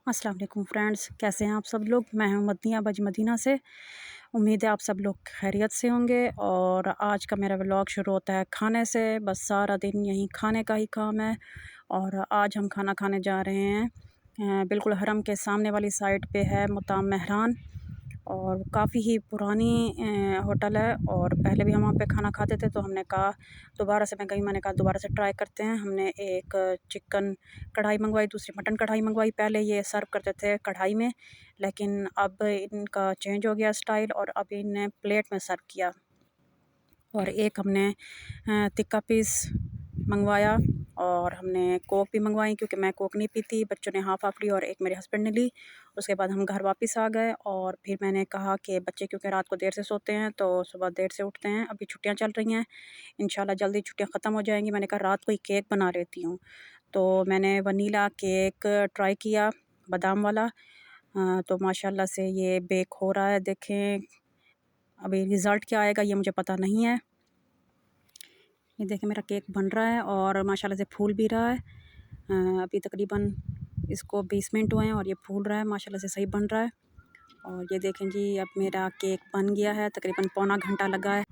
अस्सलाम वालेकुम फ्रेंड्स, कैसे हैं आप सब लोग। मैं हूं मदनिया बज मदीना से। उम्मीद है आप सब लोग खैरियत से होंगे। और आज का मेरा व्लॉग शुरू होता है खाने से। बस सारा दिन यहीं खाने का ही काम है। और आज हम खाना खाने जा रहे हैं बिल्कुल हरम के सामने वाली साइड पे है मुताम मेहरान। और काफ़ी ही पुरानी होटल है। और पहले भी हम वहाँ पे खाना खाते थे, तो हमने कहा दोबारा से, मैंने कहा दोबारा से ट्राई करते हैं। हमने एक चिकन कढ़ाई मंगवाई, दूसरी मटन कढ़ाई मंगवाई। पहले ये सर्व करते थे कढ़ाई में, लेकिन अब इनका चेंज हो गया स्टाइल और अब इन्हें प्लेट में सर्व किया। और एक हमने तिक्का पीस मंगवाया और हमने कोक भी मंगवाई, क्योंकि मैं कोक नहीं पीती। बच्चों ने हाफ़ हाफ़ ली और एक मेरे हस्बैंड ने ली। उसके बाद हम घर वापस आ गए और फिर मैंने कहा कि बच्चे क्योंकि रात को देर से सोते हैं तो सुबह देर से उठते हैं। अभी छुट्टियां चल रही हैं, इंशाल्लाह जल्दी छुट्टियां ख़त्म हो जाएंगी। मैंने कहा रात को ही केक बना लेती हूँ। तो मैंने वनीला केक ट्राई किया, बादाम वाला। तो माशाल्लाह से ये बेक हो रहा है। देखें अभी रिज़ल्ट क्या आएगा ये मुझे पता नहीं है। ये देखें मेरा केक बन रहा है और माशाल्लाह से फूल भी रहा है। अभी तकरीबन इसको 20 मिनट हुए हैं और ये फूल रहा है, माशाल्लाह से सही बन रहा है। और ये देखें जी, अब मेरा केक बन गया है, तकरीबन पौना घंटा लगा है।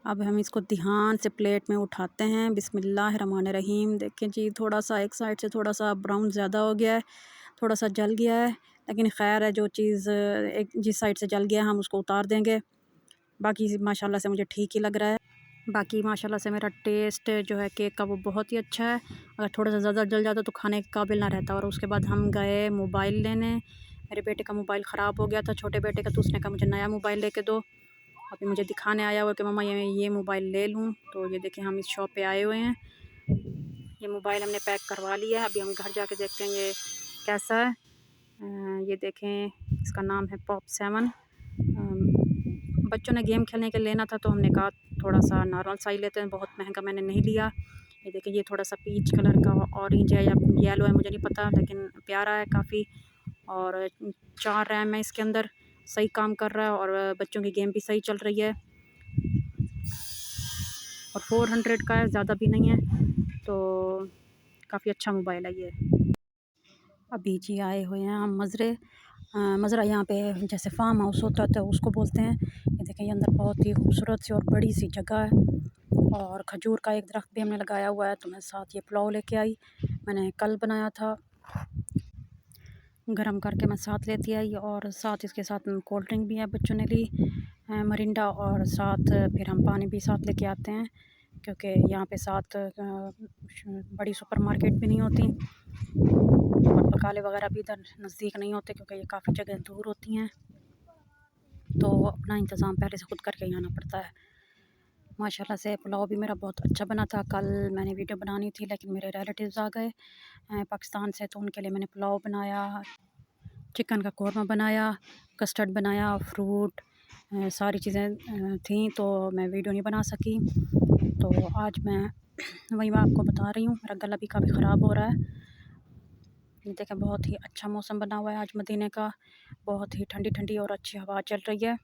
अब हम इसको ध्यान से प्लेट में उठाते हैं। बिस्मिल्लाहिर्रहमानिर्रहीम। देखें जी, थोड़ा सा एक साइड से थोड़ा सा ब्राउन ज़्यादा हो गया है, थोड़ा सा जल गया है, लेकिन खैर है, जो चीज़ एक जिस साइड से जल गया है हम उसको उतार देंगे। बाकी माशाल्लाह से मुझे ठीक ही लग रहा है। बाकी माशाल्लाह से मेरा टेस्ट जो है केक का वो बहुत ही अच्छा है। अगर थोड़ा सा ज़्यादा जल जाता तो खाने के काबिल ना रहता। और उसके बाद हम गए मोबाइल लेने। मेरे बेटे का मोबाइल ख़राब हो गया था, छोटे बेटे का, तो उसने कहा मुझे नया मोबाइल लेके दो। अभी मुझे दिखाने आया हुआ कि मम्मा ये मोबाइल ले लूँ। तो ये देखें हम इस शॉप पे आए हुए हैं। ये मोबाइल हमने पैक करवा लिया है। अभी हम घर जाके देखते हैं ये कैसा है। ये देखें, इसका नाम है पॉप 7। बच्चों ने गेम खेलने के लेना था, तो हमने कहा थोड़ा सा नॉर्मल सा ही लेते हैं, बहुत महंगा मैंने नहीं लिया। ये देखिए, ये थोड़ा सा पीच कलर का ऑरेंज है या येलो है मुझे नहीं पता, लेकिन प्यारा है काफ़ी। और 4 रैम है इसके अंदर, सही काम कर रहा है और बच्चों की गेम भी सही चल रही है। और 400 का है, ज़्यादा भी नहीं है, तो काफ़ी अच्छा मोबाइल है ये। अभी जी आए हुए हैं हम मज़रे। मज़रा यहाँ पे जैसे फार्म हाउस होता है तो उसको बोलते हैं। ये देखें, ये अंदर बहुत ही खूबसूरत सी और बड़ी सी जगह है। और खजूर का एक दरख्त भी हमने लगाया हुआ है। तो मैं साथ ये पुलाव लेके आई, मैंने कल बनाया था, गरम करके मैं साथ लेती आई। और साथ इसके साथ कोल्ड ड्रिंक भी है, बच्चों ने ली मरिंडा। और साथ फिर हम पानी भी साथ लेके आते हैं, क्योंकि यहाँ पे साथ बड़ी सुपरमार्केट भी नहीं होती और बकाले वगैरह भी इधर नज़दीक नहीं होते, क्योंकि ये काफ़ी जगह दूर होती हैं। तो अपना इंतज़ाम पहले से खुद करके ही आना पड़ता है। माशाल्लाह से पुलाव भी मेरा बहुत अच्छा बना था। कल मैंने वीडियो बनानी थी, लेकिन मेरे रिलेटिव्स आ गए पाकिस्तान से, तो उनके लिए मैंने पुलाव बनाया, चिकन का कौरमा बनाया, कस्टर्ड बनाया, फ्रूट, सारी चीज़ें थीं, तो मैं वीडियो नहीं बना सकी। तो आज मैं वही मैं आपको बता रही हूँ। मेरा गला भी काफ़ी ख़राब हो रहा है। ये देखें, बहुत ही अच्छा मौसम बना हुआ है आज मदीने का। बहुत ही ठंडी ठंडी और अच्छी हवा चल रही है।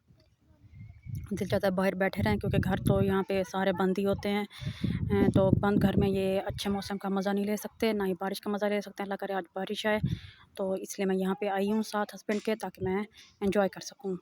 दिल चाहता है बाहर बैठे रहें, क्योंकि घर तो यहाँ पे सारे बंद ही होते हैं। तो बंद घर में ये अच्छे मौसम का मज़ा नहीं ले सकते, ना ही बारिश का मज़ा ले सकते हैं। अल्लाह करे आज बारिश आए, तो इसलिए मैं यहाँ पे आई हूँ साथ हस्बैंड के, ताकि मैं एंजॉय कर सकूँ।